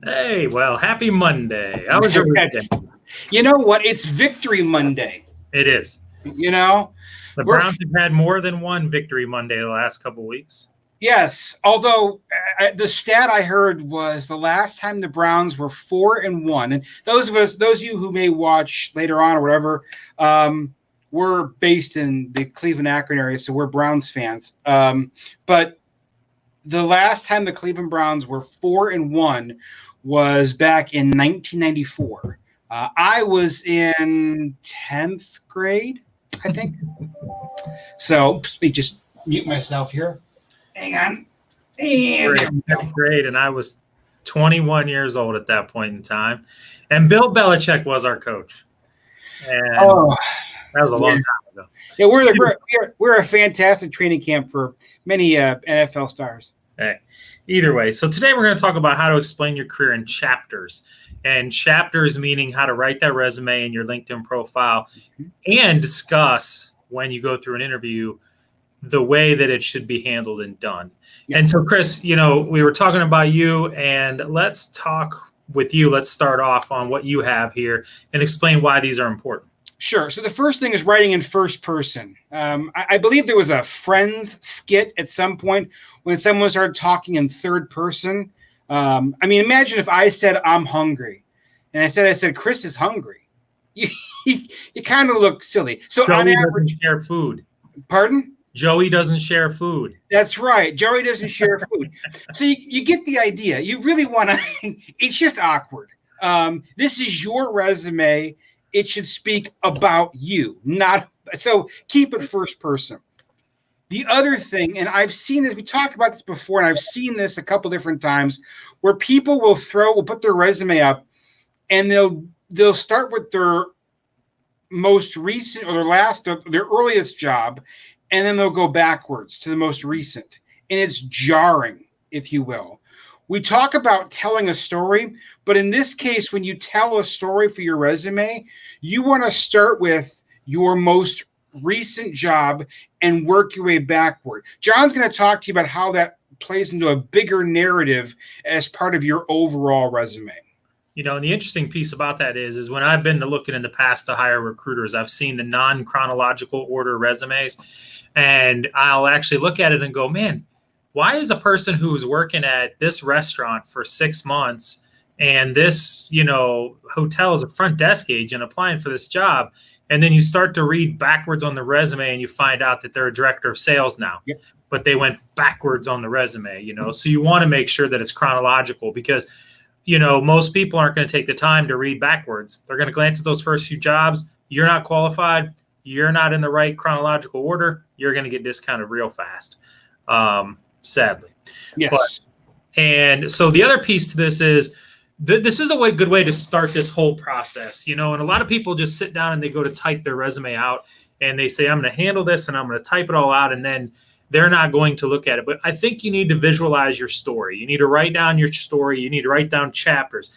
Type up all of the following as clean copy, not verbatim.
Hey, well, happy Monday. How was your weekend? You know what? It's Victory Monday. It is. You know, The we're Browns have had more than one victory Monday the last couple weeks. yes. Although the stat I heard was the last time the Browns were 4-1, and those of you who may watch later on or whatever, we're based in the Cleveland Akron area, so we're Browns fans. But the last time the Cleveland Browns were 4-1 was back in 1994. I was in 10th grade, I think. So let me just mute myself here. Hang on. We're in 10th grade, and I was 21 years old at that point in time. And Bill Belichick was our coach. And that was a long time ago. Yeah, we're a fantastic training camp for many NFL stars. Hey, either way. So today we're going to talk about how to explain your career in chapters. And chapters meaning how to write that resume in your LinkedIn profile and discuss when you go through an interview the way that it should be handled and done. Yeah. And so, Chris, we were talking about you, and let's talk with you. Let's start off on what you have here and explain why these are important. Sure. So the first thing is writing in first person. I believe there was a Friends skit at some point when someone started talking in third person. Imagine if I said I'm hungry, and I said Chris is hungry. You kind of look silly. So Joey on average, doesn't share food. Pardon? Joey doesn't share food. That's right. Joey doesn't share food. So you get the idea. You really want to. It's just awkward. This is your resume. It should speak about you, not so. Keep it first person. The other thing, and I've seen this, we talked about this before, and I've seen this a couple different times, where people will put their resume up, and they'll start with their most recent or their earliest job, and then they'll go backwards to the most recent, and it's jarring, if you will. We talk about telling a story, but in this case, when you tell a story for your resume, you want to start with your most recent job and work your way backward. John's going to talk to you about how that plays into a bigger narrative as part of your overall resume. And the interesting piece about that is when I've been looking in the past to hire recruiters, I've seen the non-chronological order resumes, and I'll actually look at it and go, man, why is a person who's working at this restaurant for 6 months and this, hotel is a front desk agent applying for this job, and then you start to read backwards on the resume and you find out that they're a director of sales now, but they went backwards on the resume, So you want to make sure that it's chronological because, most people aren't going to take the time to read backwards. They're going to glance at those first few jobs. You're not qualified. You're not in the right chronological order. You're going to get discounted real fast. Sadly. Yes. And so the other piece to this is this is a good way to start this whole process, and a lot of people just sit down and they go to type their resume out and they say, I'm going to handle this and I'm going to type it all out. And then they're not going to look at it. But I think you need to visualize your story. You need to write down your story. You need to write down chapters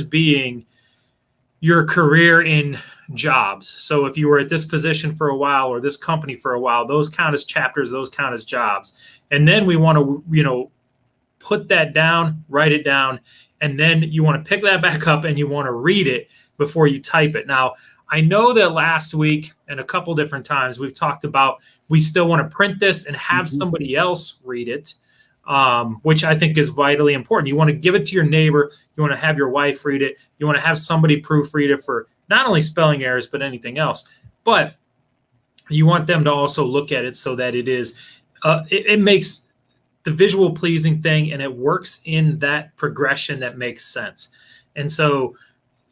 being your career in jobs. So if you were at this position for a while or this company for a while, those count as chapters, those count as jobs. And then we want to, put that down, write it down, and then you want to pick that back up and you want to read it before you type it. Now, I know that last week and a couple different times we've talked about we still want to print this and have somebody else read it, which I think is vitally important. You want to give it to your neighbor. You want to have your wife read it. You want to have somebody proofread it for not only spelling errors, but anything else. But you want them to also look at it so that it is, it makes the visual pleasing thing and it works in that progression that makes sense. And so,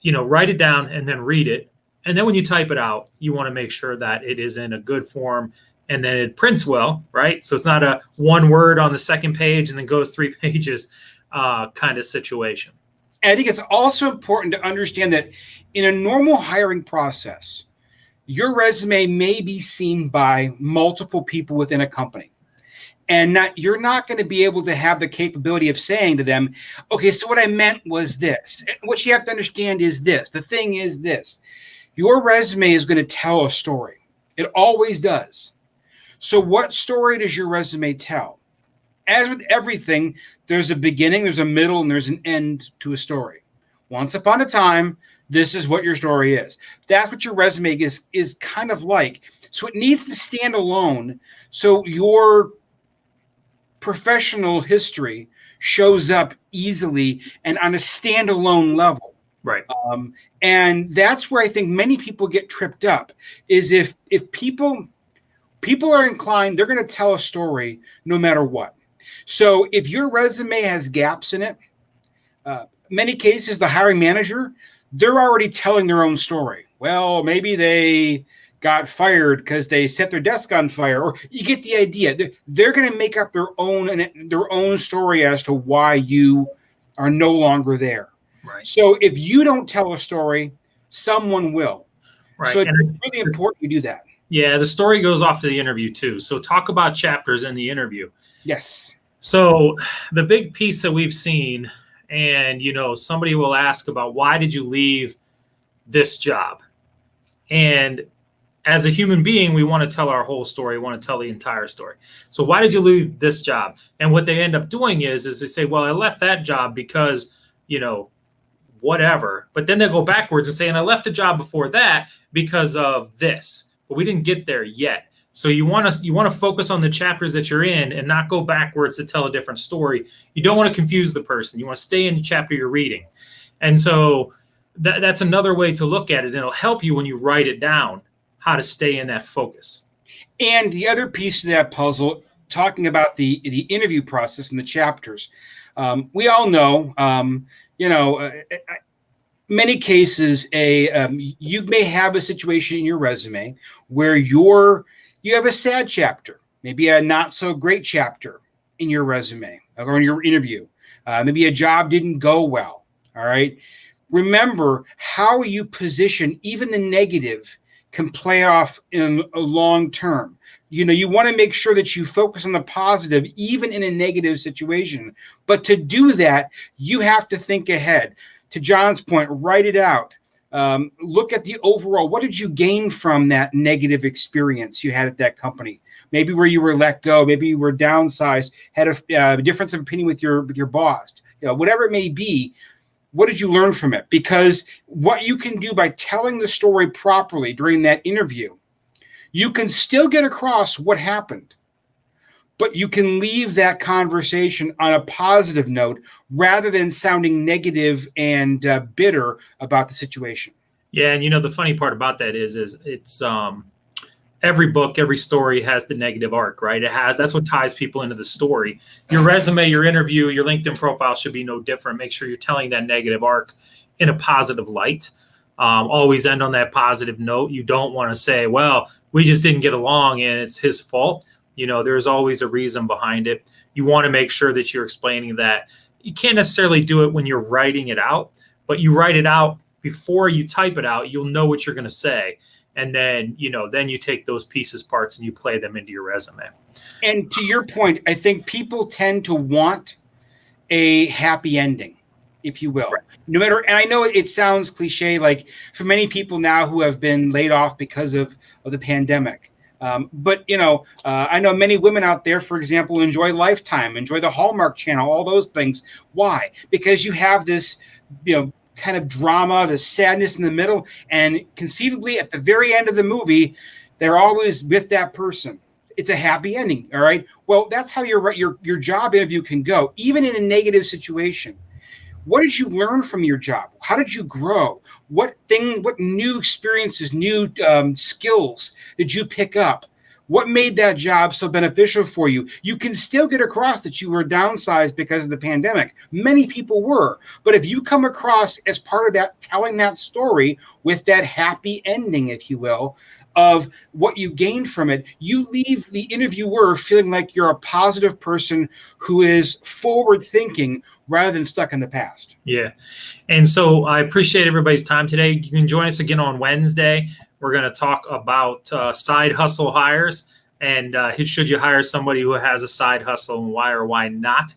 write it down and then read it. And then when you type it out, you want to make sure that it is in a good form and then it prints well, right? So it's not a one word on the second page and then goes 3 pages kind of situation. And I think it's also important to understand that in a normal hiring process, your resume may be seen by multiple people within a company. And you're not going to be able to have the capability of saying to them, okay, so what I meant was this. What you have to understand is this. The thing is this. Your resume is going to tell a story. It always does. So what story does your resume tell? as with everything, there's a beginning, there's a middle, and there's an end to a story. Once upon a time, this is what your story is. That's what your resume is kind of like. So it needs to stand alone. So your professional history shows up easily and on a standalone level. Right. And that's where I think many people get tripped up, is if people are inclined, they're going to tell a story no matter what. So if your resume has gaps in it, many cases, the hiring manager, they're already telling their own story. Well, maybe they got fired because they set their desk on fire, or you get the idea. They're going to make up their own story as to why you are no longer there. Right. So if you don't tell a story, someone will. Right. So it's really important you do that. Yeah, the story goes off to the interview too. So talk about chapters in the interview. Yes. So the big piece that we've seen, and somebody will ask about, why did you leave this job? And as a human being, we want to tell our whole story. We want to tell the entire story. So why did you leave this job? And what they end up doing is they say, well, I left that job because, whatever. But then they'll go backwards and say, and I left the job before that because of this. But we didn't get there yet. So you want to focus on the chapters that you're in and not go backwards to tell a different story. You don't want to confuse the person. You want to stay in the chapter you're reading. And so that's another way to look at it. And it'll help you when you write it down, how to stay in that focus. And the other piece of that puzzle, talking about the interview process and the chapters, we all know, many cases, you may have a situation in your resume where you have a sad chapter, maybe a not so great chapter in your resume or in your interview. Maybe a job didn't go well. All right. Remember, how you position even the negative can play off in a long term. You want to make sure that you focus on the positive, even in a negative situation. But to do that, you have to think ahead. To John's point, write it out. Look at the overall. What did you gain from that negative experience you had at that company? Maybe where you were let go, maybe you were downsized, had a difference of opinion with your boss. Whatever it may be. What did you learn from it? Because what you can do by telling the story properly during that interview, you can still get across what happened, but you can leave that conversation on a positive note rather than sounding negative and bitter about the situation. Yeah, and the funny part about that is it's every book, every story has the negative arc, right? That's what ties people into the story. Your resume, your interview, your LinkedIn profile should be no different. Make sure you're telling that negative arc in a positive light. Always end on that positive note. You don't want to say, well, we just didn't get along and it's his fault. There's always a reason behind it. You want to make sure that you're explaining that. You can't necessarily do it when you're writing it out, but you write it out before you type it out. You'll know what you're going to say. And then, then you take those pieces, parts, and you play them into your resume. And to your point, I think people tend to want a happy ending, if you will. Right. No matter, and I know it sounds cliche, like for many people now who have been laid off because of the pandemic. But I know many women out there, for example, enjoy Lifetime, enjoy the Hallmark Channel, all those things. Why? Because you have this, kind of drama, the sadness in the middle, and conceivably at the very end of the movie, they're always with that person. It's a happy ending. All right. Well, that's how your job interview can go, even in a negative situation. What did you learn from your job? How did you grow? What new experiences, new skills did you pick up? What made that job so beneficial for you? You can still get across that you were downsized because of the pandemic. Many people were. But if you come across as part of that, telling that story with that happy ending, if you will, of what you gained from it, you leave the interviewer feeling like you're a positive person who is forward thinking rather than stuck in the past. Yeah. And so I appreciate everybody's time today. You can join us again on Wednesday. We're going to talk about side hustle hires and should you hire somebody who has a side hustle and why or why not.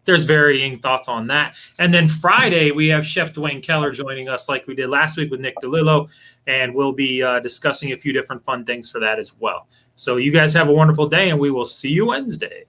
There's varying thoughts on that. And then Friday, we have Chef Dwayne Keller joining us like we did last week with Nick DeLillo, and we'll be discussing a few different fun things for that as well. So you guys have a wonderful day, and we will see you Wednesday.